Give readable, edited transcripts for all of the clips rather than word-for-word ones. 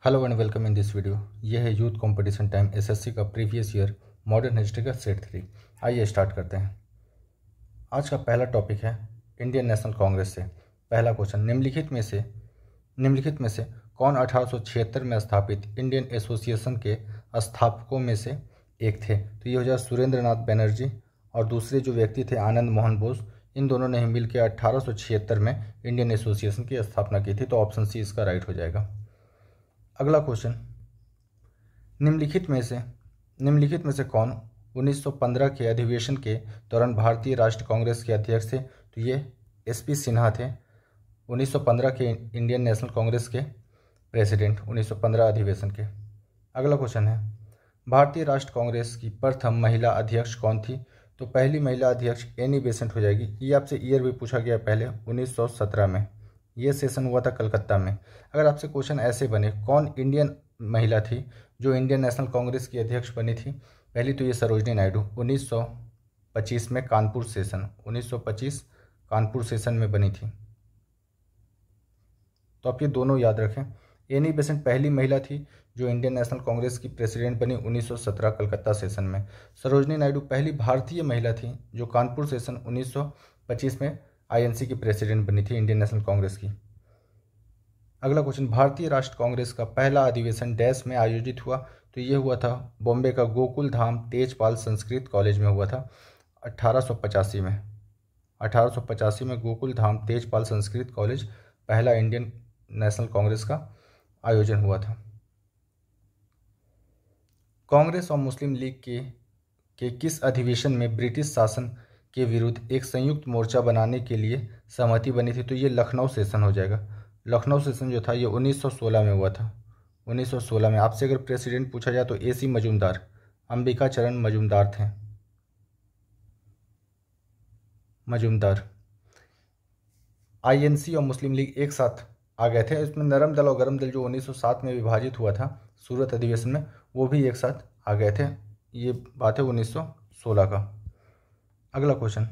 Hello and welcome in this video. ये है youth competition time SSC का previous year modern history का set 3। आइए स्टार्ट करते हैं। आज का पहला टॉपिक है इंडियन नेशनल कांग्रेस से। पहला क्वेश्चन, निम्नलिखित में से कौन 1876 में स्थापित इंडियन एसोसिएशन के स्थापकों में से एक थे? तो ये हो जाए सुरेंद्र नाथ बनर्जी और दूसरे जो व्यक्ति थे आनंद मोहन बोस। इन दोनों ने मिलकर 1876 में इंडियन एसोसिएशन की स्थापना की थी। तो ऑप्शन सी इसका राइट हो जाएगा। अगला क्वेश्चन, निम्नलिखित में से कौन 1915 के अधिवेशन के दौरान भारतीय राष्ट्र कांग्रेस के अध्यक्ष थे? तो ये एसपी सिन्हा थे, 1915 के इंडियन नेशनल कांग्रेस के प्रेसिडेंट 1915 अधिवेशन के। अगला क्वेश्चन है, भारतीय राष्ट्र कांग्रेस की प्रथम महिला अध्यक्ष कौन थी? तो पहली महिला अध्यक्ष एनी बेसेंट हो जाएगी। ये आपसे ईयर भी पूछा गया पहले 1917 में। ये सेशन हुआ था कलकत्ता में। अगर आपसे क्वेश्चन ऐसे बने, कौन इंडियन महिला थी जो इंडियन नेशनल कांग्रेस की अध्यक्ष बनी थी? पहली तो ये सरोजनी नायडू, 1925 में कानपुर सेशन, 1925 कानपुर सेशन में बनी थी। तो आप ये दोनों याद रखें। एनी बेसेंट पहली महिला थी जो इंडियन नेशनल कांग्रेस की प्रेसिडेंट बनी 1917 कलकत्ता सेशन में। सरोजनी नायडू पहली भारतीय महिला थी जो कानपुर सेशन 1925 में आईएनसी की प्रेसिडेंट बनी थी इंडियन नेशनल कांग्रेस की। अगला क्वेश्चन, भारतीय राष्ट्र कांग्रेस का पहला अधिवेशन डैश में आयोजित हुआ? तो ये हुआ था बॉम्बे का गोकुल धाम तेजपाल संस्कृत कॉलेज में हुआ था 1885 में। 1885 में गोकुल धाम तेजपाल संस्कृत कॉलेज पहला इंडियन नेशनल कांग्रेस का आयोजन हुआ था। कांग्रेस और मुस्लिम लीग के किस अधिवेशन में ब्रिटिश शासन के विरुद्ध एक संयुक्त मोर्चा बनाने के लिए सहमति बनी थी? तो ये लखनऊ सेशन हो जाएगा। लखनऊ सेशन जो था ये 1916 में हुआ था। 1916 में। आपसे अगर प्रेसिडेंट पूछा जाए तो एसी मजूमदार, अंबिका चरण मजूमदार थे। आईएनसी और मुस्लिम लीग एक साथ आ गए थे। इसमें नरम दल और गरम दल जो 1907 में विभाजित हुआ था सूरत अधिवेशन में, वो भी एक साथ आ गए थे। ये बात है 1916 का। अगला क्वेश्चन,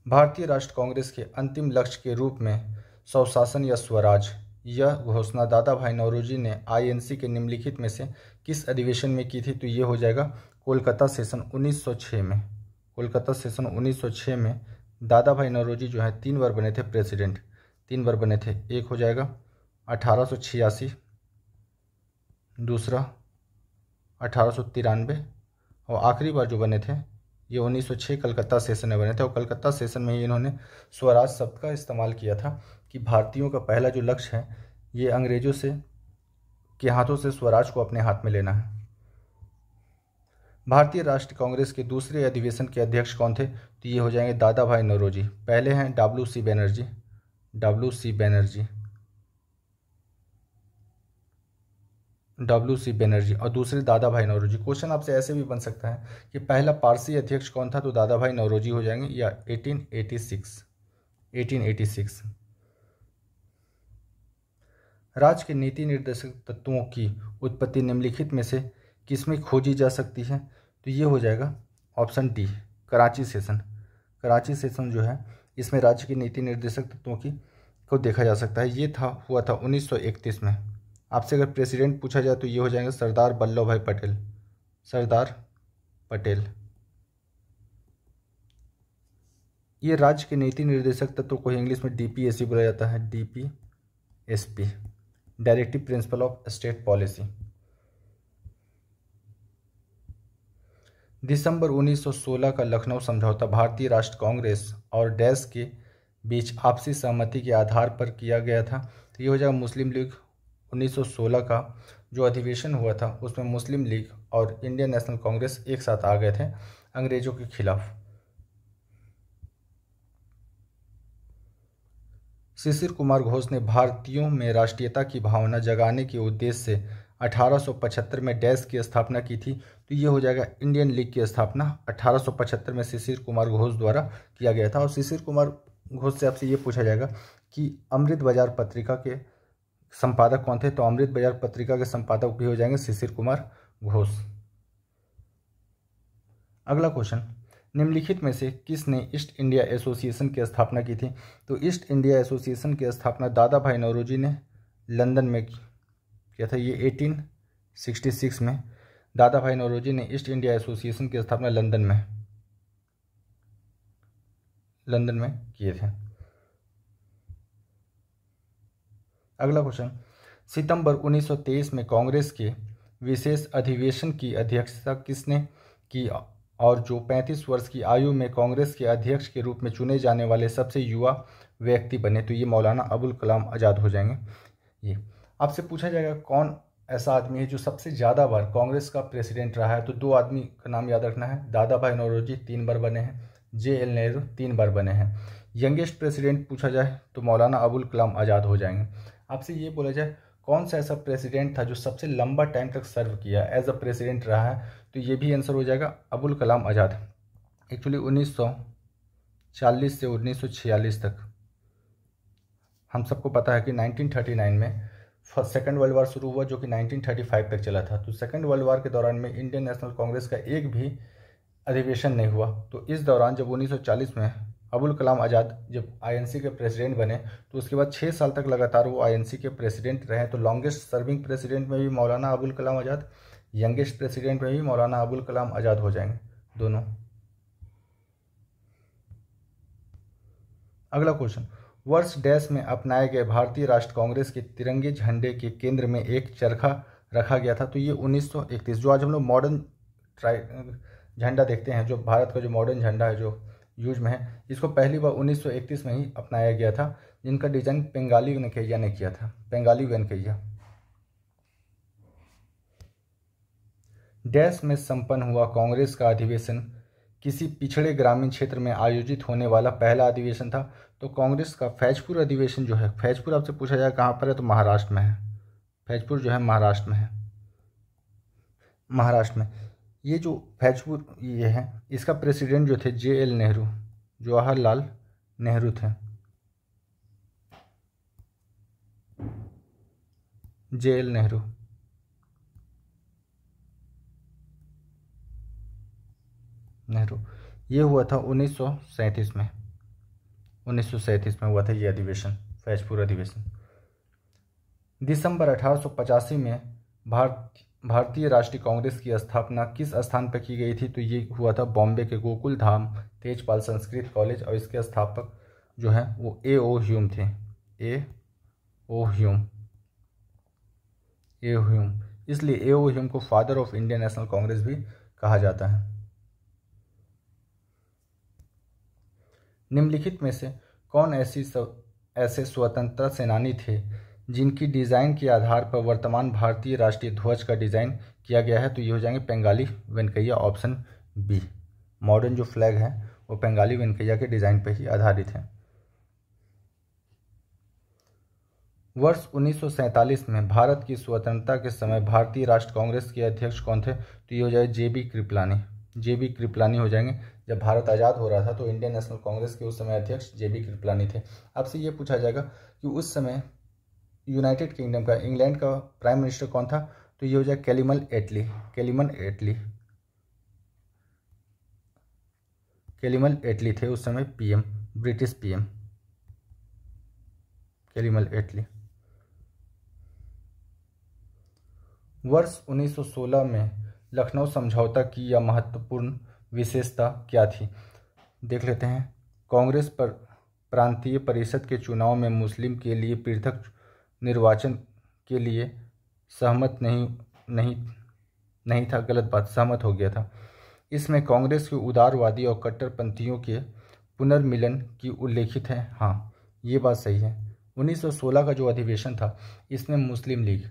भारतीय राष्ट्र कांग्रेस के अंतिम लक्ष्य के रूप में स्वशासन या स्वराज, यह घोषणा दादा भाई नौरोजी ने आईएनसी के निम्नलिखित में से किस अधिवेशन में की थी? तो ये हो जाएगा कोलकाता सेशन 1906 में। कोलकाता सेशन 1906 में दादा भाई नौरोजी जो है 3 बार बने थे प्रेसिडेंट, 3 बार बने थे। एक हो जाएगा 1886, दूसरा 1893 और आखिरी बार जो बने थे ये 1906 कलकत्ता सेशन में बने थे। और कलकत्ता सेशन में ही इन्होंने स्वराज शब्द का इस्तेमाल किया था कि भारतीयों का पहला जो लक्ष्य है ये अंग्रेजों के हाथों से स्वराज को अपने हाथ में लेना है। भारतीय राष्ट्र कांग्रेस के दूसरे अधिवेशन के अध्यक्ष कौन थे? तो ये हो जाएंगे दादा भाई नौरोजी। पहले हैं डब्ल्यू.सी. बनर्जी और दूसरे दादा भाई नौरोजी। क्वेश्चन आपसे ऐसे भी बन सकता है कि पहला पारसी अध्यक्ष कौन था? तो दादा भाई नौरोजी हो जाएंगे, या 1886। राज्य के नीति निर्देशक तत्वों की उत्पत्ति निम्नलिखित में से किसमें खोजी जा सकती है? तो ये हो जाएगा option D, Karachi session. Karachi session जो है इसमें राज्य के नीति निर्देशक तत्वों को देखा जा सकता है। ये हुआ था 1931 में। आपसे अगर प्रेसिडेंट पूछा जाए तो ये हो जाएंगे सरदार वल्लभ भाई पटेल। ये राज्य के नीति निर्देशक तत्वों को इंग्लिश में डीपीएससी बोला जाता है, DPSP, directive principle of state policy. दिसंबर 1916 का लखनऊ समझौता भारतीय राष्ट्र कांग्रेस और डैश के बीच आपसी सहमति के आधार पर किया गया था। तो ये हो जाएगा मुस्लिम लीग। 1916 का जो अधिवेशन हुआ था उसमें मुस्लिम लीग और इंडियन नेशनल कांग्रेस एक साथ आ गए थे अंग्रेजों के खिलाफ। शिशिर कुमार घोष ने भारतीयों में राष्ट्रीयता की भावना जगाने के उद्देश्य से 1875 में डैश की स्थापना की थी। तो ये हो जाएगा इंडियन लीग की स्थापना 1875 में शिशिर कुमार घोष द्वारा किया गया था। और शिशिर कुमार घोष से आपसे ये पूछा जाएगा कि अमृत बाजार पत्रिका के संपादक कौन थे? तो अमृत बाजार पत्रिका के संपादक भी हो जाएंगे शिशिर कुमार घोष। अगला क्वेश्चन, निम्नलिखित में से किसने ईस्ट इंडिया एसोसिएशन की स्थापना की थी? तो ईस्ट इंडिया एसोसिएशन की स्थापना दादा भाई नौरोजी ने लंदन में किया था? ये 1866 में दादा भाई नौरोजी ने ईस्ट इंडिया एसोसिएशन की स्थापना लंदन में किए थे। अगला क्वेश्चन, सितंबर 1923 में कांग्रेस के विशेष अधिवेशन की अध्यक्षता किसने की और जो 35 वर्ष की आयु में कांग्रेस के अध्यक्ष के रूप में चुने जाने वाले सबसे युवा व्यक्ति बने? तो ये मौलाना अबुल कलाम आज़ाद हो जाएंगे। ये आपसे पूछा जाएगा कौन ऐसा आदमी है जो सबसे ज़्यादा बार कांग्रेस का प्रेसिडेंट रहा है? तो दो आदमी का नाम याद रखना है। दादा भाई नौरोजी 3 बार बने हैं, JL नेहरू 3 बार बने हैं। यंगेस्ट प्रेसिडेंट पूछा जाए तो मौलाना अबुल कलाम आज़ाद हो जाएंगे। आपसे ये बोला जाए कौन सा ऐसा प्रेसिडेंट था जो सबसे लंबा टाइम तक सर्व किया, एज अ प्रेसिडेंट रहा है? तो ये भी आंसर हो जाएगा अबुल कलाम आज़ाद। एक्चुअली 1940 से 1946 तक हम सबको पता है कि 1939 में सेकेंड वर्ल्ड वार शुरू हुआ जो कि 1935 तक चला था। तो सेकेंड वर्ल्ड वार के दौरान में इंडियन नेशनल कांग्रेस का एक भी अधिवेशन नहीं हुआ। तो इस दौरान जब 1940 में अबुल कलाम आज़ाद जब INC के प्रेसिडेंट बने तो उसके बाद 6 साल तक लगातार वो INC के प्रेसिडेंट रहे। तो लॉन्गेस्ट सर्विंग प्रेसिडेंट में भी मौलाना अबुल कलाम आज़ाद, यंगेस्ट प्रेसिडेंट में भी मौलाना अबुल कलाम आज़ाद हो जाएंगे दोनों। अगला क्वेश्चन, वर्ष डैश में अपनाए गए भारतीय राष्ट्र कांग्रेस के तिरंगे झंडे के केंद्र में एक चरखा रखा गया था? तो ये 1931, जो आज हम लोग मॉडर्न झंडा देखते हैं, जो भारत का जो मॉडर्न झंडा है जो यूज में है, इसको पहली बार 1931 में ही अपनाया गया था, जिनका डिजाइन पेंगाली वेंकैया ने किया था। पेंगाली वेंकैया। डैश में संपन्न हुआ कांग्रेस का अधिवेशन किसी पिछड़े ग्रामीण क्षेत्र में आयोजित होने वाला पहला अधिवेशन था? तो कांग्रेस का फैजपुर अधिवेशन जो है, फैजपुर आपसे पूछा जाए कहाँ पर है? तो महाराष्ट्र में है। फैजपुर जो है महाराष्ट्र में है। महाराष्ट्र में ये जो फैजपुर ये है, इसका प्रेसिडेंट जो थे JL नेहरू, जवाहरलाल नेहरू थे। JL नेहरू। ये हुआ था 1937 में। 1937 में हुआ था ये अधिवेशन, फैजपुर अधिवेशन। दिसंबर 1885 में भारतीय राष्ट्रीय कांग्रेस की स्थापना किस स्थान पर की गई थी? तो ये हुआ था बॉम्बे के गोकुल धाम तेजपाल संस्कृत कॉलेज, और इसके स्थापक जो है वो A.O. ह्यूम थे। A.O. ह्यूम। इसलिए A.O. ह्यूम को father of Indian national Congress भी कहा जाता है। निम्नलिखित में से कौन ऐसे स्वतंत्रता सेनानी थे जिनकी डिज़ाइन के आधार पर वर्तमान भारतीय राष्ट्रीय ध्वज का डिज़ाइन किया गया है? तो ये हो जाएंगे पेंगाली वेंकैया, ऑप्शन बी। मॉडर्न जो फ्लैग है वो पेंगाली वेंकैया के डिज़ाइन पर ही आधारित है। वर्ष 1947 में भारत की स्वतंत्रता के समय भारतीय राष्ट्र कांग्रेस के अध्यक्ष कौन थे? तो ये हो जाए JB कृपलानी। JB कृपलानी हो जाएंगे। जब भारत आज़ाद हो रहा था तो इंडियन नेशनल कांग्रेस के उस समय अध्यक्ष JB कृपलानी थे। आपसे ये पूछा जाएगा कि उस समय यूनाइटेड किंगडम का, इंग्लैंड का प्राइम मिनिस्टर कौन था? तो ये हो जाए कैलिमन एटली। कैलिमन एटली थे उस समय PM, ब्रिटिश PM कैलिमन एटली। वर्ष 1916 में लखनऊ समझौता की यह महत्वपूर्ण विशेषता क्या थी? देख लेते हैं। कांग्रेस पर प्रांतीय परिषद के चुनाव में मुस्लिम के लिए पृथक निर्वाचन के लिए सहमत नहीं था, गलत बात, सहमत हो गया था। इसमें कांग्रेस के उदारवादी और कट्टरपंथियों के पुनर्मिलन की उल्लेखित है। हाँ, ये बात सही है। 1916 का जो अधिवेशन था इसमें मुस्लिम लीग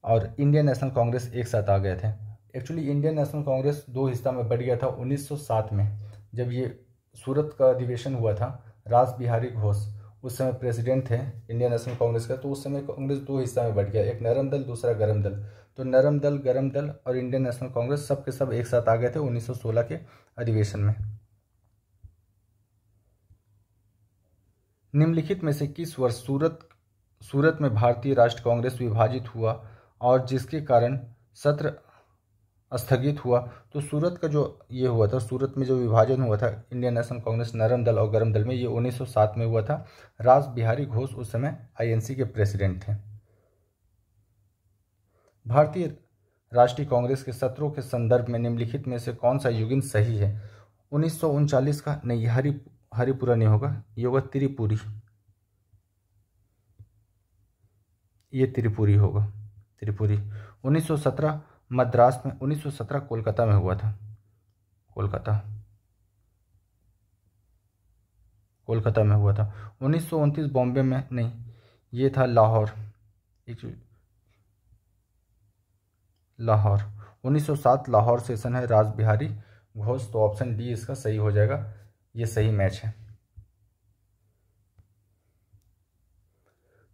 और इंडियन नेशनल कांग्रेस एक साथ आ गए थे। एक्चुअली इंडियन नेशनल कांग्रेस दो हिस्सा में बढ़ गया था 1907 में, जब ये सूरत का अधिवेशन हुआ था। रास बिहारी घोष उस समय प्रेसिडेंट थे इंडियन नेशनल कांग्रेस का। तो उस समय कांग्रेस दो हिस्सा में बढ़ गया, एक नरम दल, दूसरा गरम दल। तो नरम दल, गरम दल और इंडियन नेशनल कांग्रेस सब के सब एक साथ आ गए थे 1916 के अधिवेशन में। निम्नलिखित में से किस वर्ष सूरत में भारतीय राष्ट्र कांग्रेस विभाजित हुआ और जिसके कारण सत्र स्थगित हुआ? तो सूरत का जो ये हुआ था, सूरत में जो विभाजन हुआ था इंडियन नेशनल कांग्रेस नरम दल और गरम दल में, ये 1907 में हुआ था। रास बिहारी घोष उस समय INC के प्रेसिडेंट थे। भारतीय राष्ट्रीय कांग्रेस के सत्रों के संदर्भ में निम्नलिखित में से कौन सा युगिन सही है? 1939 का नहीं, हरिपुरा नहीं होगा, ये होगा त्रिपुरी, ये त्रिपुरी होगा, त्रिपुरी। 1917 मद्रास में, 1917 कोलकाता में हुआ था, कोलकाता में हुआ था। 1929 बॉम्बे में नहीं, ये था लाहौर, 1907 लाहौर सेशन है, राज बिहारी घोष। तो ऑप्शन डी इसका सही हो जाएगा, ये सही मैच है।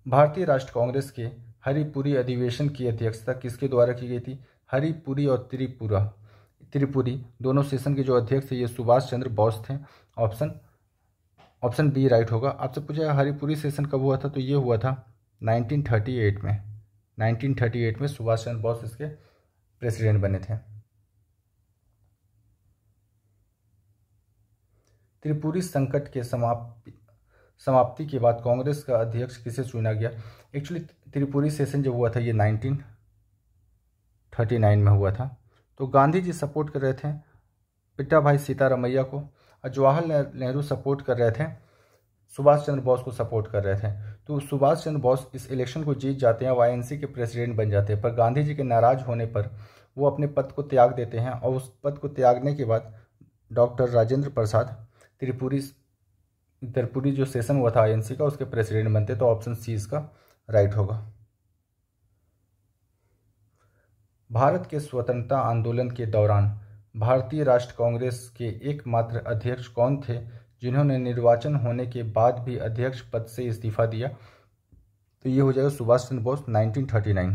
भारतीय राष्ट्र कांग्रेस के हरिपुरी अधिवेशन की अध्यक्षता किसके द्वारा की गई थी? हरिपुरी और त्रिपुरी दोनों सेशन के जो अध्यक्ष थे ये सुभाष चंद्र बोस थे। ऑप्शन बी राइट होगा। आपसे पूछा हरिपुरी सेशन कब हुआ था, तो ये हुआ था 1938 में। 1938 में सुभाष चंद्र बोस इसके प्रेसिडेंट बने थे। त्रिपुरी संकट के समाप्ति के बाद कांग्रेस का अध्यक्ष किसे चुना गया? एक्चुअली त्रिपुरी सेशन जब हुआ था ये 1939 में हुआ था। तो गांधी जी सपोर्ट कर रहे थे पिट्टा भाई सीतारामैया को, और जवाहरलाल नेहरू सपोर्ट कर रहे थे, सुभाष चंद्र बोस को सपोर्ट कर रहे थे। तो सुभाष चंद्र बोस इस इलेक्शन को जीत जाते हैं, आईएनसी के प्रेसिडेंट बन जाते हैं। पर गांधी जी के नाराज होने पर वो अपने पद को त्याग देते हैं, और उस पद को त्यागने के बाद डॉक्टर राजेंद्र प्रसाद त्रिपुरी जो सेशन हुआ था आईएनसी का, उसके प्रेसिडेंट बनते। तो ऑप्शन सी इसका राइट होगा। भारत के स्वतंत्रता आंदोलन के दौरान भारतीय राष्ट्र कांग्रेस के एकमात्र अध्यक्ष कौन थे जिन्होंने निर्वाचन होने के बाद भी अध्यक्ष पद से इस्तीफा दिया? तो ये हो जाएगा सुभाष चंद्र बोस। 1939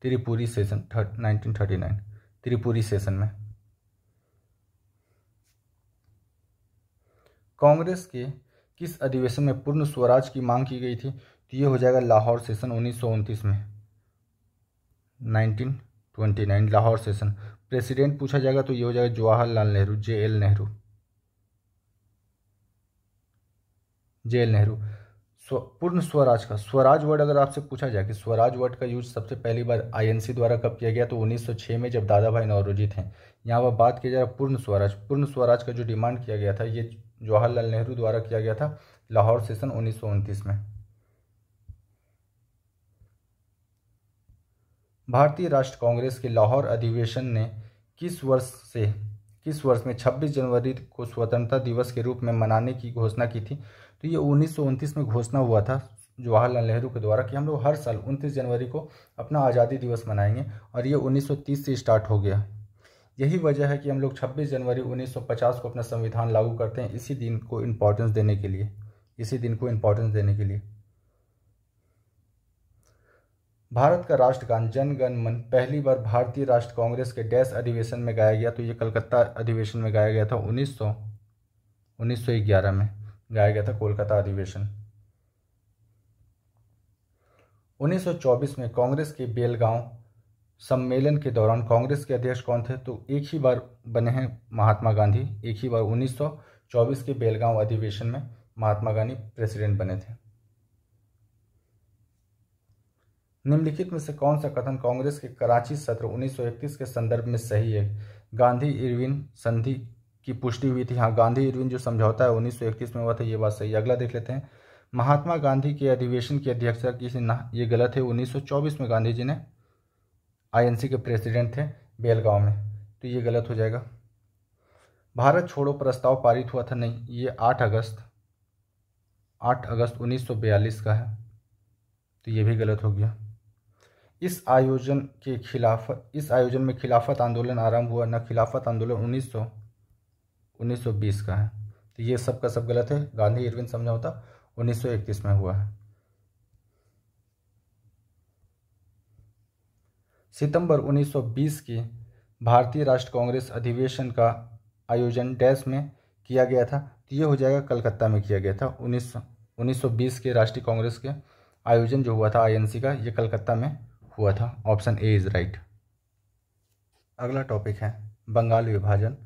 त्रिपुरी सेशन, 1939 त्रिपुरी सेशन में। कांग्रेस के किस अधिवेशन में पूर्ण स्वराज की मांग की गई थी? तो ये हो जाएगा लाहौर सेशन 1929 में, 1929 लाहौर सेशन। प्रेसिडेंट पूछा जाएगा तो ये हो जाएगा जवाहरलाल नेहरू, JL नेहरू। पूर्ण स्वराज का स्वराज वर्ड अगर आपसे पूछा जाए कि स्वराज वर्ड का यूज सबसे पहली बार आईएनसी द्वारा कब किया गया, तो 1906 में जब दादा भाई नौरोजी थे। यहाँ पर बात की जाए पूर्ण स्वराज का जो डिमांड किया गया था ये जवाहरलाल नेहरू द्वारा किया गया था लाहौर सेशन 1929 में। भारतीय राष्ट्र कांग्रेस के लाहौर अधिवेशन ने किस वर्ष में 26 जनवरी को स्वतंत्रता दिवस के रूप में मनाने की घोषणा की थी? तो ये 1929 में घोषणा हुआ था जवाहरलाल नेहरू के द्वारा कि हम लोग हर साल 29 जनवरी को अपना आज़ादी दिवस मनाएंगे, और ये 1930 से स्टार्ट हो गया। यही वजह है कि हम लोग 26 जनवरी 1950 को अपना संविधान लागू करते हैं, इसी दिन को इम्पोर्टेंस देने के लिए। भारत का राष्ट्रगान जन गण मन पहली बार भारतीय राष्ट्र कांग्रेस के डैश अधिवेशन में गाया गया? तो ये कलकत्ता अधिवेशन में गाया गया था, 1911 में गाया गया था, कोलकाता अधिवेशन। 1924 में कांग्रेस के बेलगांव सम्मेलन के दौरान कांग्रेस के अध्यक्ष कौन थे? तो एक ही बार बने हैं महात्मा गांधी, एक ही बार 1924 के बेलगांव अधिवेशन में महात्मा गांधी प्रेसिडेंट बने थे। निम्नलिखित में से कौन सा कथन कांग्रेस के कराची सत्र 1931 के संदर्भ में सही है? गांधी इरविन संधि की पुष्टि हुई थी। हाँ, गांधी इरविन जो समझौता है 1931 में हुआ था, ये बात सही है। अगला देख लेते हैं, महात्मा गांधी के अधिवेशन की अध्यक्षता की थी ना, ये गलत है। 1924 में गांधी जी ने आईएनसी के प्रेसिडेंट थे बेलगांव में, तो ये गलत हो जाएगा। भारत छोड़ो प्रस्ताव पारित हुआ था, नहीं, ये 8 अगस्त 1942 का है, तो ये भी गलत हो गया। इस आयोजन में खिलाफत आंदोलन आरंभ हुआ ना, खिलाफत आंदोलन 1920 का है, तो ये सब का सब गलत है। गांधी इरविन समझौता 1931 में हुआ है। सितंबर 1920 के भारतीय राष्ट्र कांग्रेस अधिवेशन का आयोजन डैश में किया गया था, तो ये हो जाएगा कलकत्ता में किया गया था। 1920 के राष्ट्रीय कांग्रेस के आयोजन जो हुआ था आईएनसी का, ये कलकत्ता में हुआ था। Option A is right. अगला टॉपिक है बंगाल विभाजन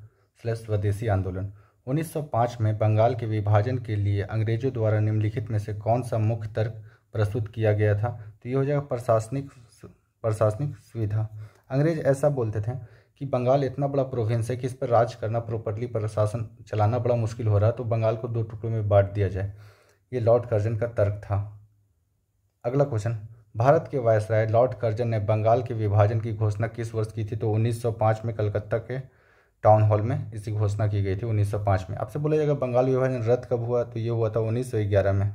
/ स्वदेशी आंदोलन। 1905 में बंगाल के विभाजन के लिए अंग्रेजों द्वारा निम्नलिखित में से कौन सा मुख्य तर्क प्रस्तुत किया गया था। तो ये हो जाएगा प्रशासनिक सुविधा। अंग्रेज ऐसा बोलते थे कि बंगाल इतना बड़ा प्रोविंस है कि इस पर राज करना, प्रॉपरली प्रशासन चलाना बड़ा मुश्किल हो रहा है, तो बंगाल को 2 टुकड़ों में बांट दिया जाए। ये लॉर्ड कर्जन का तर्क था। अगला क्वेश्चन, भारत के वायसराय लॉर्ड कर्जन ने बंगाल के विभाजन की घोषणा किस वर्ष की थी? तो 1905 में कलकत्ता के टाउन हॉल में इसकी घोषणा की गई थी 1905 में। आपसे बोला जाएगा बंगाल विभाजन रद्द कब हुआ? तो ये हुआ था 1911 में।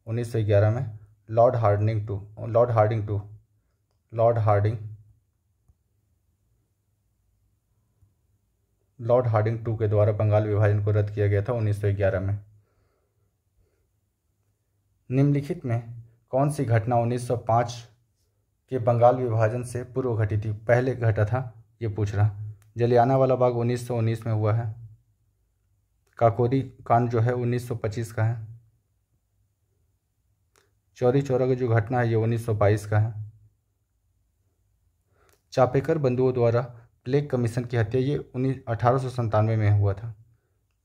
1911 में लॉर्ड हार्डिंग टू के द्वारा बंगाल विभाजन को रद्द किया गया था 1911 में। निम्नलिखित में कौन सी घटना 1905 के बंगाल विभाजन से पूर्व घटी थी? पहले घटा था, ये पूछ रहा। जलियांवाला बाग 1919 में हुआ है। काकोरी कांड जो है 1925 का है। चौरी चौरा की जो घटना है ये 1922 का है। चापेकर बंधुओं द्वारा प्लेग कमीशन की हत्या ये 1897 में हुआ था।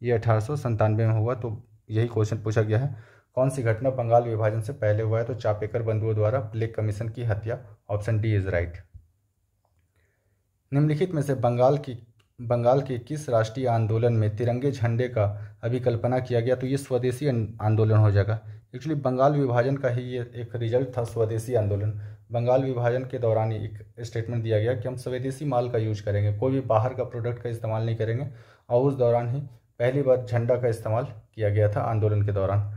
ये 1897 में हुआ। तो यही क्वेश्चन पूछा गया है, कौन सी घटना बंगाल विभाजन से पहले हुआ है? तो चापेकर बंधुओं द्वारा प्लेग कमीशन की हत्या। Option D is right. निम्नलिखित में से बंगाल के किस राष्ट्रीय आंदोलन में तिरंगे झंडे का अभिकल्पना किया गया? तो ये स्वदेशी आंदोलन हो जाएगा। एक्चुअली बंगाल विभाजन का ही ये एक रिजल्ट था, स्वदेशी आंदोलन। बंगाल विभाजन के दौरान ही एक स्टेटमेंट दिया गया कि हम स्वदेशी माल का यूज करेंगे, कोई भी बाहर का प्रोडक्ट का इस्तेमाल नहीं करेंगे। और उस दौरान ही पहली बार झंडा का इस्तेमाल किया गया था आंदोलन के दौरान।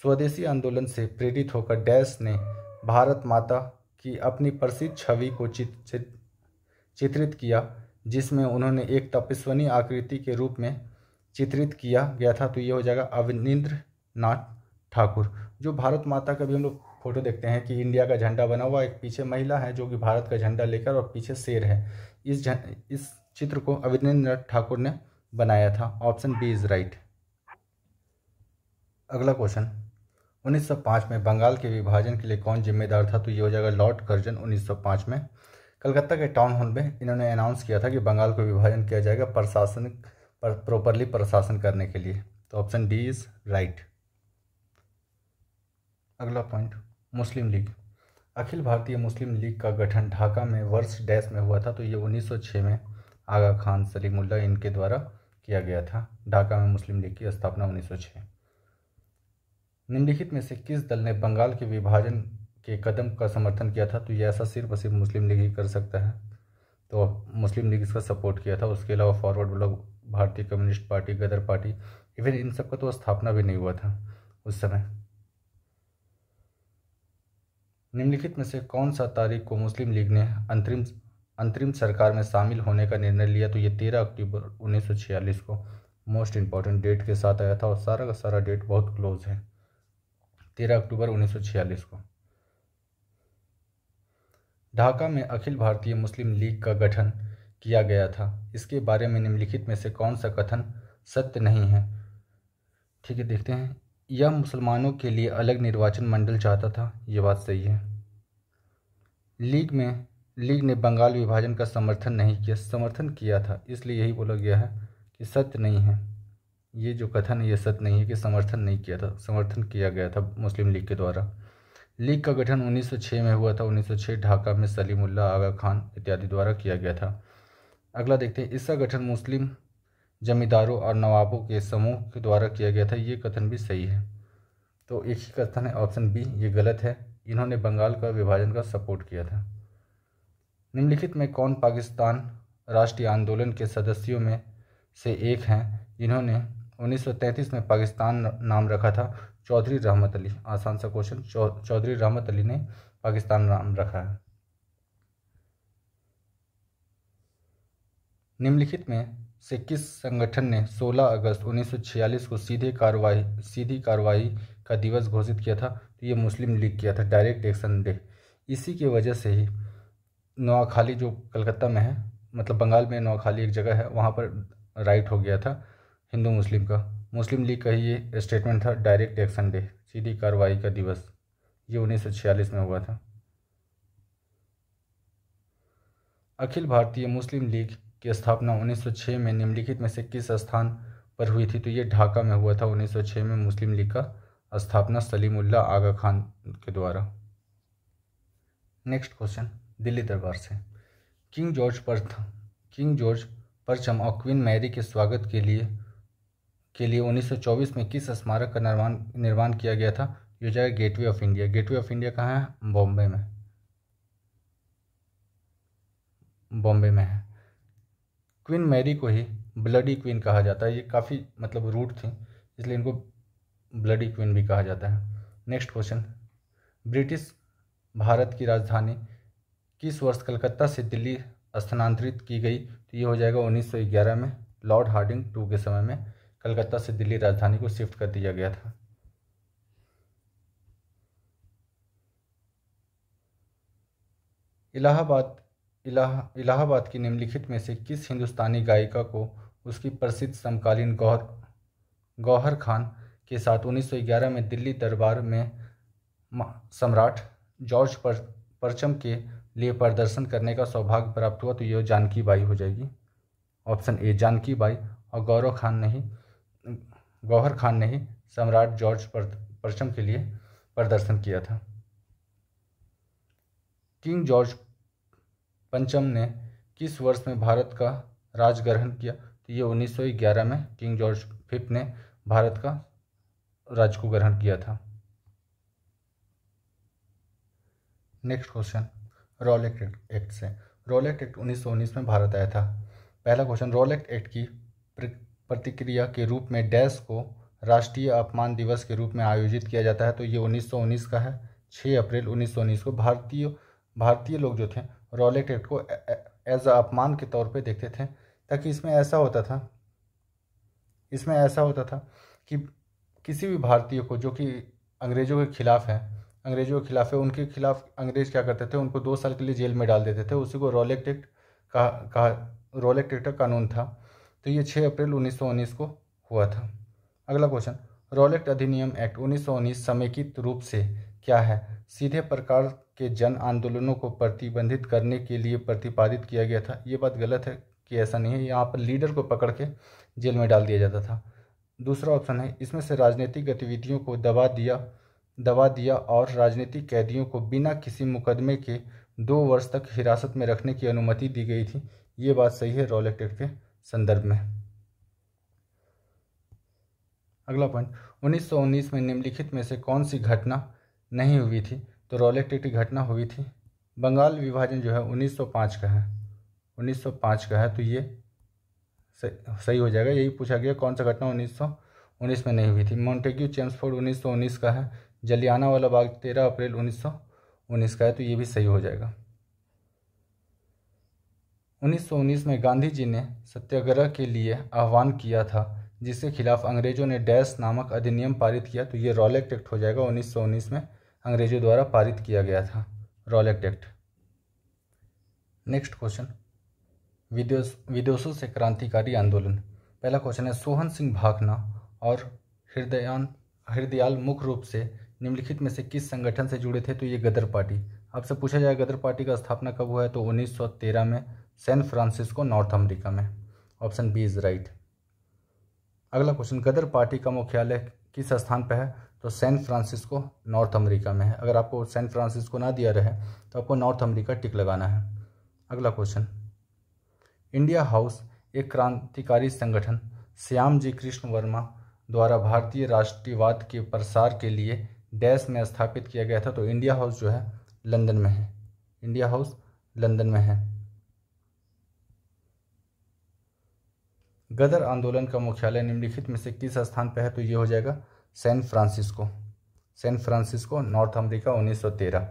स्वदेशी आंदोलन से प्रेरित होकर डैश ने भारत माता की अपनी प्रसिद्ध छवि को चित्रित किया, जिसमें उन्होंने एक तपस्विनी आकृति के रूप में चित्रित किया गया था। तो ये हो जाएगा अवनींद्र नाथ ठाकुर। जो भारत माता का भी हम लोग फोटो देखते हैं कि इंडिया का झंडा बना हुआ, एक पीछे महिला है जो कि भारत का झंडा लेकर, और पीछे शेर है। इस चित्र को अवनींद्र नाथ ठाकुर ने बनाया था। Option B is right. अगला क्वेश्चन, 1905 में बंगाल के विभाजन के लिए कौन जिम्मेदार था? तो ये हो जाएगा लॉर्ड कर्जन। 1905 में कलकत्ता के टाउन हॉल में इन्होंने अनाउंस किया था कि बंगाल को विभाजन किया जाएगा प्रॉपरली प्रशासन करने के लिए। तो ऑप्शन डी इज राइट। अगला पॉइंट, मुस्लिम लीग। अखिल भारतीय मुस्लिम लीग का गठन ढाका में वर्ष डैश में हुआ था? तो ये 1906 में आगा खान, सलीमुल्लाह इनके द्वारा किया गया था। ढाका में मुस्लिम लीग की स्थापना 1906। निम्नलिखित में से किस दल ने बंगाल के विभाजन के कदम का समर्थन किया था? तो ये ऐसा सिर्फ और सिर्फ मुस्लिम लीग ही कर सकता है। तो मुस्लिम लीग इसका सपोर्ट किया था। उसके अलावा फॉरवर्ड ब्लॉक, भारतीय communist party, Ghadar party, even इन सबका तो स्थापना भी नहीं हुआ था उस समय। निम्नलिखित में से कौन सा तारीख को मुस्लिम लीग ने अंतरिम सरकार में शामिल होने का निर्णय लिया? तो ये 13 अक्टूबर 1946 को मोस्ट इंपॉर्टेंट डेट के साथ आया था, और सारा का सारा डेट बहुत क्लोज है। 13 अक्टूबर 1946 को ढाका में अखिल भारतीय मुस्लिम लीग का गठन किया गया था। इसके बारे में निम्नलिखित में से कौन सा कथन सत्य नहीं है? ठीक है, देखते हैं। यह मुसलमानों के लिए अलग निर्वाचन मंडल चाहता था, ये बात सही है। लीग ने बंगाल विभाजन का समर्थन किया था, इसलिए यही बोला गया है कि सत्य नहीं है। ये जो कथन है ये सत्य नहीं है कि समर्थन नहीं किया था, समर्थन किया गया था मुस्लिम लीग के द्वारा। लीग का गठन 1906 में हुआ था। 1906 ढाका में सलीमुल्लाह, आगा खान इत्यादि द्वारा किया गया था। अगला देखते हैं, इसका गठन मुस्लिम जमींदारों और नवाबों के समूह के द्वारा किया गया था। ये कथन भी सही है। तो एक ही कथन है, ऑप्शन बी ये गलत है। इन्होंने बंगाल का विभाजन का सपोर्ट किया था। निम्नलिखित में कौन पाकिस्तान राष्ट्रीय आंदोलन के सदस्यों में से एक हैं जिन्होंने 1933 में पाकिस्तान नाम रखा था? चौधरी रहमत अली। आसान सा क्वेश्चन, चौधरी रहमत अली ने पाकिस्तान नाम रखा है। निम्नलिखित में से किस संगठन ने 16 अगस्त 1946 को सीधी कार्रवाई का दिवस घोषित किया था? तो ये मुस्लिम लीग किया था, डायरेक्ट एक्शन डे। इसी की वजह से ही नोआखाली जो कलकत्ता में है, मतलब बंगाल में नोआखाली एक जगह है, वहाँ पर राइट हो गया था हिंदू मुस्लिम का। मुस्लिम लीग का ही ये स्टेटमेंट था, डायरेक्ट एक्शन डे, सीधी कार्रवाई का दिवस। ये 1946 में हुआ था। अखिल भारतीय मुस्लिम लीग की स्थापना 1906 में निम्नलिखित में से किस स्थान पर हुई थी? तो ये ढाका में हुआ था। 1906 में मुस्लिम लीग का स्थापना सलीमुल्लाह आगा खान के द्वारा। नेक्स्ट क्वेश्चन दिल्ली दरबार से। किंग जॉर्ज परचम और क्वीन मैरी के स्वागत के लिए 1924 में किस स्मारक का निर्माण किया गया था? ये हो जाएगा gateway of India. Gateway of India कहाँ है? बॉम्बे में है। क्वीन मैरी को ही ब्लडी क्वीन कहा जाता है। ये काफ़ी मतलब रूड थी, इसलिए इनको ब्लडी क्वीन भी कहा जाता है। नेक्स्ट क्वेश्चन, ब्रिटिश भारत की राजधानी किस वर्ष कलकत्ता से दिल्ली स्थानांतरित की गई? तो ये हो जाएगा 1911 में। लॉर्ड हार्डिंग टू के समय में कलकत्ता से दिल्ली राजधानी को शिफ्ट कर दिया गया था। इलाहाबाद की निम्नलिखित में से किस हिंदुस्तानी गायिका को उसकी प्रसिद्ध समकालीन गौहर खान के साथ 1911 में दिल्ली दरबार में सम्राट जॉर्ज परचम के लिए प्रदर्शन करने का सौभाग्य प्राप्त हुआ? तो ये जानकी बाई हो जाएगी। Option A Janki Bai. और गौहर खान ने ही सम्राट जॉर्ज परचम के लिए प्रदर्शन किया था। किंग जॉर्ज पंचम ने किस वर्ष में भारत का राज ग्रहण किया? तो ये 1911 में किंग जॉर्ज फिफ्थ ने भारत का राज को ग्रहण किया था। नेक्स्ट क्वेश्चन रॉलेट एक्ट से। रॉलेट एक्ट 1919 में भारत आया था। पहला क्वेश्चन, रॉलेट एक्ट की प्रतिक्रिया के रूप में डैश को राष्ट्रीय अपमान दिवस के रूप में आयोजित किया जाता है? तो ये 1919 का है। 6 अप्रैल 1919 को भारतीय लोग जो थे रॉलेट एक्ट को एज अ अपमान के तौर पे देखते थे, ताकि इसमें ऐसा होता था कि किसी भी भारतीय को जो कि अंग्रेज़ों के खिलाफ है, उनके खिलाफ अंग्रेज़ क्या करते थे, उनको 2 साल के लिए जेल में डाल देते थे। उसी को रॉलेट एक्ट का कानून था। तो ये 6 अप्रैल 1919 को हुआ था। अगला क्वेश्चन, रॉलेट अधिनियम एक्ट 1919 समेकित रूप से क्या है? सीधे प्रकार के जन आंदोलनों को प्रतिबंधित करने के लिए प्रतिपादित किया गया था। ये बात गलत है कि ऐसा नहीं है। यहाँ पर लीडर को पकड़ के जेल में डाल दिया जाता था। दूसरा ऑप्शन है, इसमें से राजनीतिक गतिविधियों को दबा दिया और राजनीतिक कैदियों को बिना किसी मुकदमे के 2 वर्ष तक हिरासत में रखने की अनुमति दी गई थी। ये बात सही है रॉलेट एक्ट के संदर्भ में। अगला पॉइंट, 1919 में निम्नलिखित में से कौन सी घटना नहीं हुई थी? तो रॉलेट एक्ट की घटना हुई थी। बंगाल विभाजन जो है 1905 का है। तो ये सही हो जाएगा। यही पूछा गया कौन सा घटना 1919 में नहीं हुई थी। मॉन्टेग्यू चेम्सफोर्ड 1919 का है। जलियांवाला बाग 13 अप्रैल 1919 का है। तो ये भी सही हो जाएगा। 1919 में गांधी जी ने सत्याग्रह के लिए आह्वान किया था, जिसके खिलाफ अंग्रेजों ने डैश नामक अधिनियम पारित किया। तो ये रॉलेट एक्ट हो जाएगा। 1919 में अंग्रेजों द्वारा पारित किया गया था रॉलेट एक्ट। नेक्स्ट क्वेश्चन, विदेशों से क्रांतिकारी आंदोलन। पहला क्वेश्चन है, सोहन सिंह भाखना और हरदयाल मुख्य रूप से निम्नलिखित में से किस संगठन से जुड़े थे? तो ये गदर पार्टी। आपसे पूछा जाए गदर पार्टी का स्थापना कब हुआ है? तो 1913 में सैन फ्रांसिस्को नॉर्थ अमेरिका में। Option B is right. अगला क्वेश्चन, गदर पार्टी का मुख्यालय किस स्थान पर है? तो सैन फ्रांसिस्को नॉर्थ अमेरिका में है। अगर आपको सैन फ्रांसिस्को ना दिया रहे तो आपको नॉर्थ अमेरिका टिक लगाना है। अगला क्वेश्चन, इंडिया हाउस एक क्रांतिकारी संगठन श्याम जी कृष्ण वर्मा द्वारा भारतीय राष्ट्रवाद के प्रसार के लिए डैश में स्थापित किया गया था। तो इंडिया हाउस जो है लंदन में है। इंडिया हाउस लंदन में है। गदर आंदोलन का मुख्यालय निम्नलिखित में से किस स्थान पर है? तो ये हो जाएगा सैन फ्रांसिस्को नॉर्थ अमेरिका 1913।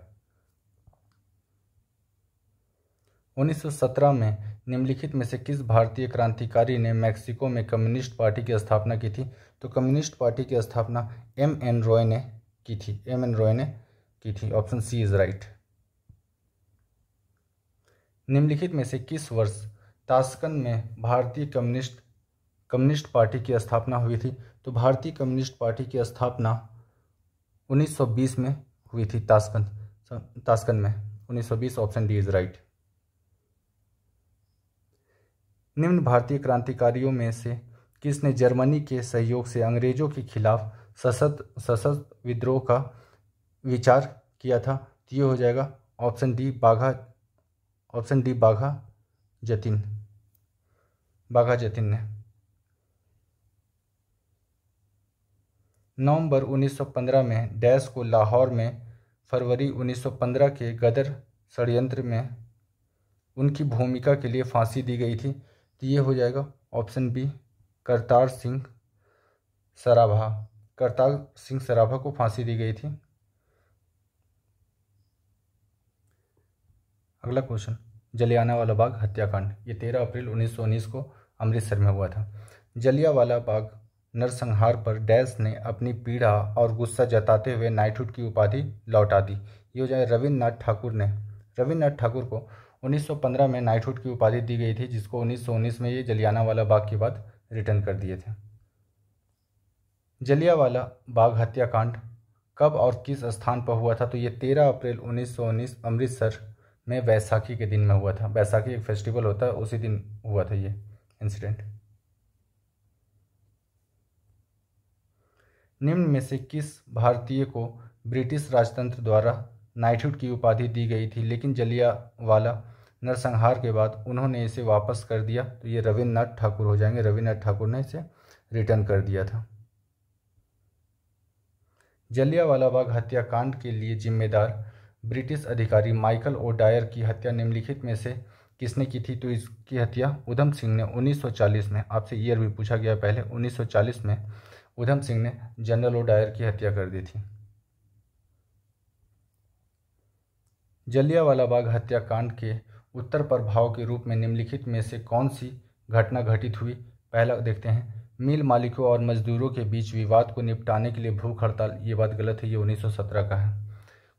1917 में निम्नलिखित में से किस भारतीय क्रांतिकारी ने मैक्सिको में कम्युनिस्ट पार्टी की स्थापना की थी? तो कम्युनिस्ट पार्टी की स्थापना M.N. रॉय ने की थी। Option C is right. निम्नलिखित में से किस वर्ष ताशकंद में भारतीय कम्युनिस्ट पार्टी की स्थापना हुई थी? तो भारतीय कम्युनिस्ट पार्टी की स्थापना 1920 में हुई थी ताशकंद में 1920। Option D is right. निम्न भारतीय क्रांतिकारियों में से किसने जर्मनी के सहयोग से अंग्रेजों के खिलाफ सशस्त्र विद्रोह का विचार किया था? तो ये हो जाएगा ऑप्शन डी बाघा जतिन ने। नवंबर 1915 में डैश को लाहौर में फरवरी 1915 के गदर षड्यंत्र में उनकी भूमिका के लिए फांसी दी गई थी। तो ये हो जाएगा ऑप्शन बी करतार सिंह सराभा को फांसी दी गई थी। अगला क्वेश्चन, जलियांवाला बाग हत्याकांड। ये 13 अप्रैल 1919 को अमृतसर में हुआ था। जलियांवाला बाग नरसंहार पर डैश ने अपनी पीड़ा और गुस्सा जताते हुए नाइटहुड की उपाधि लौटा दी। ये हो जाए रविन्द्रनाथ ठाकुर को 1915 में नाइटहुड की उपाधि दी गई थी, जिसको 1919 में ये जलियांवाला बाग के बाद रिटर्न कर दिए थे। जलियांवाला बाग हत्याकांड कब और किस स्थान पर हुआ था? तो ये 13 अप्रैल 1919 अमृतसर में वैसाखी के दिन में हुआ था। वैसाखी एक फेस्टिवल होता है, उसी दिन हुआ था ये इंसिडेंट। निम्न में से किस भारतीय को ब्रिटिश राजतंत्र द्वारा नाइटहुड की उपाधि दी गई थी, लेकिन जलियांवाला नरसंहार के बाद उन्होंने इसे वापस कर दिया? तो ये रविन्द्रनाथ ठाकुर हो जाएंगे। रविन्द्रनाथ ठाकुर ने इसे रिटर्न कर दिया था। जलियांवाला बाग हत्याकांड के लिए जिम्मेदार ब्रिटिश अधिकारी माइकल ओ डायर की हत्या निम्नलिखित में से किसने की थी? तो इसकी हत्या उधम सिंह ने 1940 में, आपसे ईयर भी पूछा गया पहले, 1940 में उधम सिंह ने जनरल ओ डायर की हत्या कर दी थी। जलियांवाला बाग हत्याकांड के उत्तर प्रभाव के रूप में निम्नलिखित में से कौन सी घटना घटित हुई? पहला देखते हैं, मिल मालिकों और मजदूरों के बीच विवाद को निपटाने के लिए भूख हड़ताल। ये बात गलत है, ये 1917 का है।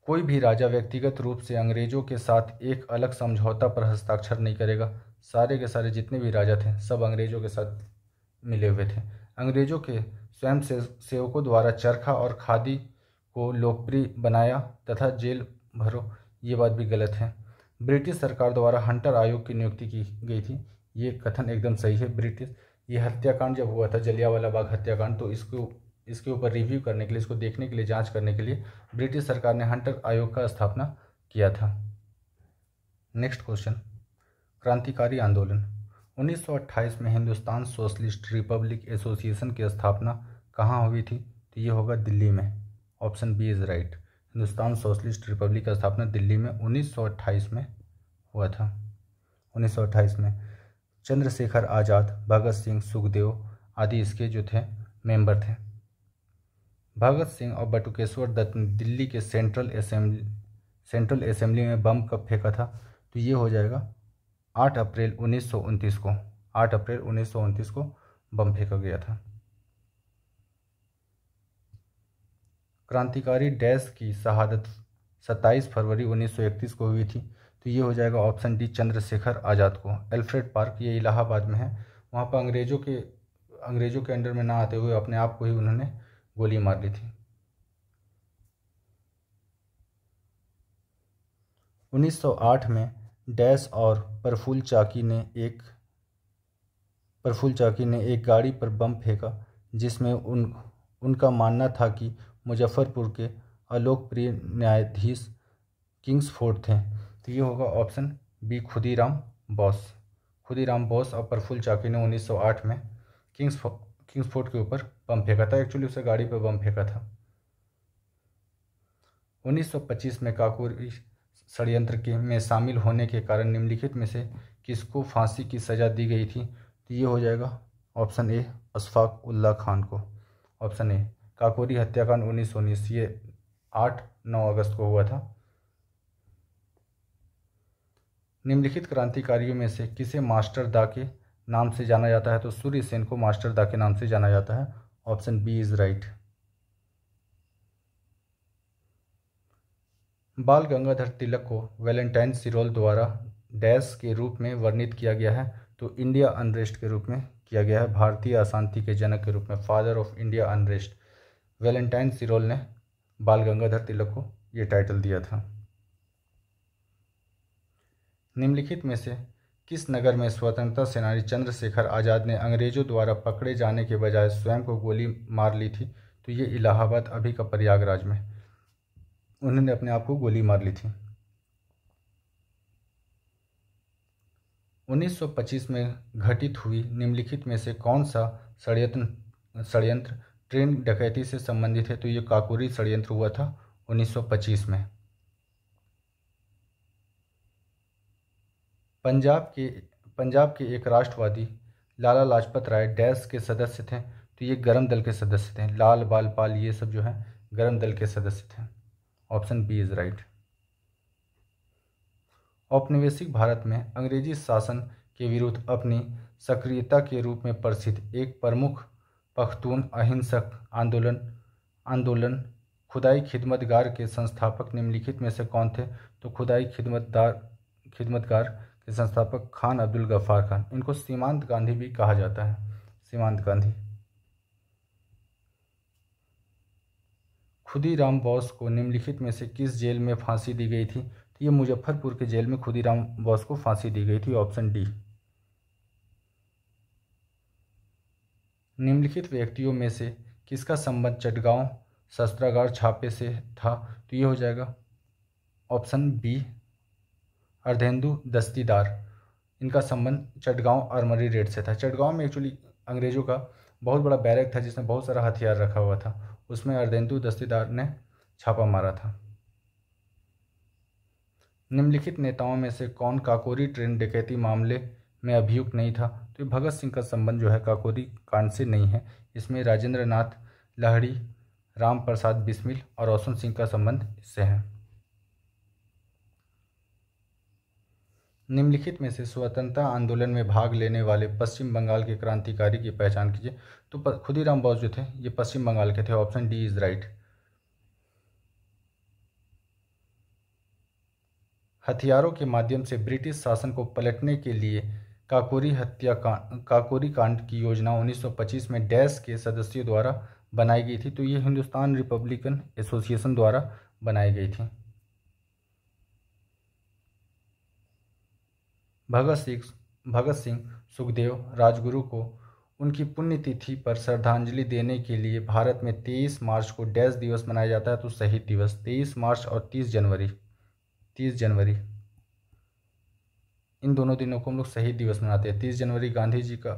कोई भी राजा व्यक्तिगत रूप से अंग्रेजों के साथ एक अलग समझौता पर हस्ताक्षर नहीं करेगा। सारे के सारे जितने भी राजा थे सब अंग्रेजों के साथ मिले हुए थे। अंग्रेजों के स्वयं सेवकों द्वारा चरखा और खादी को लोकप्रिय बनाया तथा जेल भरो, ये बात भी गलत है। ब्रिटिश सरकार द्वारा हंटर आयोग की नियुक्ति की गई थी, ये कथन एकदम सही है। ये हत्याकांड जब हुआ था जलियांवाला बाग हत्याकांड, तो इसके ऊपर रिव्यू करने के लिए, इसको देखने के लिए, जांच करने के लिए ब्रिटिश सरकार ने हंटर आयोग का स्थापना किया था। नेक्स्ट क्वेश्चन, क्रांतिकारी आंदोलन। 1928 में हिंदुस्तान सोशलिस्ट रिपब्लिक एसोसिएशन की स्थापना कहाँ हुई थी? तो ये होगा दिल्ली में। Option B is right. Hindustan socialist republic का स्थापना दिल्ली में 1928 में हुआ था। 1928 में चंद्रशेखर आज़ाद, भगत सिंह, सुखदेव आदि इसके जो थे मेंबर थे। भगत सिंह और बटुकेश्वर दत्त ने दिल्ली के सेंट्रल असेंबली में बम कब फेंका था? तो ये हो जाएगा 8 अप्रैल 1929 को। 8 अप्रैल 1929 को बम फेंका गया था। क्रांतिकारी डैश की शहादत 27 फरवरी 1931 को हुई थी। तो ये हो जाएगा ऑप्शन डी चंद्रशेखर आज़ाद को। एल्फ्रेड पार्क, ये इलाहाबाद में है। वहाँ पर अंग्रेजों के अंडर में ना आते हुए अपने आप को ही उन्होंने गोली मार ली थी। 1908 में डैश और प्रफुल्ल चाकी ने एक गाड़ी पर बम फेंका, जिसमें उनका मानना था कि मुजफ्फरपुर के अलोकप्रिय न्यायाधीश किंग्सफोर्ड थे। तो ये होगा ऑप्शन बी खुदीराम बोस और प्रफुल्ल चाकी ने 1908 में किंग्सफोर्ड के ऊपर बम फेंका था। एक्चुअली उसे गाड़ी पर बम फेंका था। 1925 में काकोरी षड्यंत्र में शामिल होने के कारण निम्नलिखित में से किसको फांसी की सजा दी गई थी? तो ये हो जाएगा ऑप्शन ए अशफाक उल्लाह खान को। ऑप्शन ए काकोरी हत्याकांड 1919, ये 8-9 अगस्त को हुआ था। निम्नलिखित क्रांतिकारियों में से किसे मास्टर दा के नाम से जाना जाता है? तो सूर्य सेन को मास्टर दा के नाम से जाना जाता है। Option B is right. Bal Gangadhar तिलक को वैलेंटाइन सिरोल द्वारा डैश के रूप में वर्णित किया गया है? तो इंडिया अनरेस्ट के रूप में किया गया है। भारतीय अशांति के जनक के रूप में, father of India unrest, Valentine Chirol ने बाल गंगाधर तिलक को ये टाइटल दिया था। निम्नलिखित में से किस नगर में स्वतंत्रता सेनानी चंद्रशेखर आज़ाद ने अंग्रेजों द्वारा पकड़े जाने के बजाय स्वयं को गोली मार ली थी? तो ये इलाहाबाद, अभी का प्रयागराज में, उन्होंने अपने आप को गोली मार ली थी। 1925 में घटित हुई निम्नलिखित में से कौन सा षड्यंत्र ट्रेन डकैती से संबंधित है? तो ये काकोरी षड्यंत्र हुआ था 1925 में। पंजाब के एक राष्ट्रवादी लाला लाजपत राय डैश के सदस्य थे? तो ये गरम दल के सदस्य थे। लाल, बाल, पाल, ये सब जो है गरम दल के सदस्य थे। Option B is right. औपनिवेशिक भारत में अंग्रेजी शासन के विरुद्ध अपनी सक्रियता के रूप में प्रसिद्ध एक प्रमुख पख्तून अहिंसक आंदोलन खुदाई खिदमतगार के संस्थापक निम्नलिखित में से कौन थे? तो खुदाई खिदमतगार के संस्थापक खान अब्दुल गफ्फार खान। इनको सीमांत गांधी भी कहा जाता है, सीमांत गांधी। खुदीराम बोस को निम्नलिखित में से किस जेल में फांसी दी गई थी? तो ये मुजफ्फरपुर के जेल में खुदीराम बोस को फांसी दी गई थी। Option D. निम्नलिखित व्यक्तियों में से किसका संबंध चटगांव शस्त्रागार छापे से था? तो ये हो जाएगा ऑप्शन बी, अर्धेंदु दस्तीदार। इनका संबंध चटगांव आर्मरी रेड से था। चटगांव में एक्चुअली अंग्रेजों का बहुत बड़ा बैरक था जिसमें बहुत सारा हथियार रखा हुआ था, उसमें अर्धेंदु दस्तीदार ने छापा मारा था। निम्नलिखित नेताओं में से कौन काकोरी ट्रेन डकैती मामले में अभियुक्त नहीं था? तो भगत सिंह का संबंध जो है काकोरी कांड से नहीं है। इसमें राजेंद्र नाथ लाहिड़ी, राम प्रसाद बिस्मिल और रोशन सिंह का संबंध इससे है। निम्नलिखित में से स्वतंत्रता आंदोलन में भाग लेने वाले पश्चिम बंगाल के क्रांतिकारी की पहचान कीजिए। तो खुदीराम बोस जो थे ये पश्चिम बंगाल के थे। Option D is right. हथियारों के माध्यम से ब्रिटिश शासन को पलटने के लिए काकोरी कांड की योजना 1925 में डैश के सदस्यों द्वारा बनाई गई थी। तो ये हिंदुस्तान रिपब्लिकन एसोसिएशन द्वारा बनाई गई थी। भगत सिंह सुखदेव राजगुरु को उनकी पुण्यतिथि पर श्रद्धांजलि देने के लिए भारत में 23 मार्च को डैश दिवस मनाया जाता है? तो शहीद दिवस 23 मार्च और 30 जनवरी इन दोनों दिनों को हम लोग शहीद दिवस मनाते हैं। 30 जनवरी गांधी जी का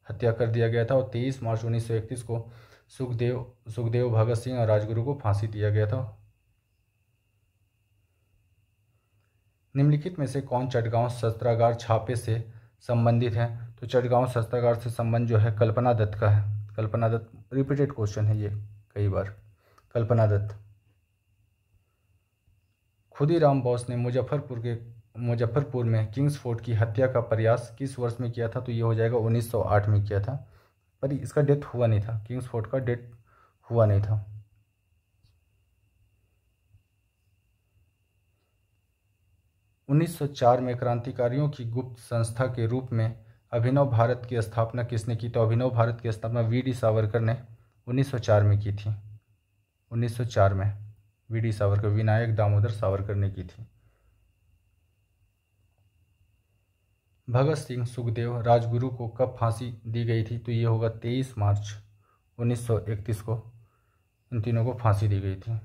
हत्या कर दिया गया था और 23 मार्च 1931 को सुखदेव भगत सिंह और राजगुरु को फांसी दिया गया था। निम्नलिखित में से कौन चटगांव शस्त्रागार छापे से संबंधित है? तो चटगांव शस्त्रागार से संबंध जो है कल्पना दत्त का है। कल्पना दत्त, रिपीटेड क्वेश्चन है ये कई बार। कल्पना दत्त। खुदीराम बोस ने मुजफ्फरपुर में किंग्स फोर्ट की हत्या का प्रयास किस वर्ष में किया था? तो ये हो जाएगा 1908 में किया था, पर इसका डेथ हुआ नहीं था। किंग्स फोर्ट का डेथ हुआ नहीं था। उन्नीस 1904 में क्रांतिकारियों की गुप्त संस्था के रूप में अभिनव भारत की स्थापना किसने की? तो अभिनव भारत की स्थापना वी.डी. सावरकर ने 1904 में की थी। 1904 में वी.डी. सावरकर, विनायक दामोदर सावरकर ने की थी। भगत सिंह सुखदेव राजगुरु को कब फांसी दी गई थी? तो ये होगा 23 मार्च 1931 को इन तीनों को फांसी दी गई थी।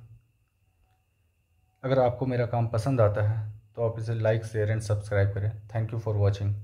अगर आपको मेरा काम पसंद आता है तो आप इसे लाइक, शेयर एंड सब्सक्राइब करें। Thank you for watching.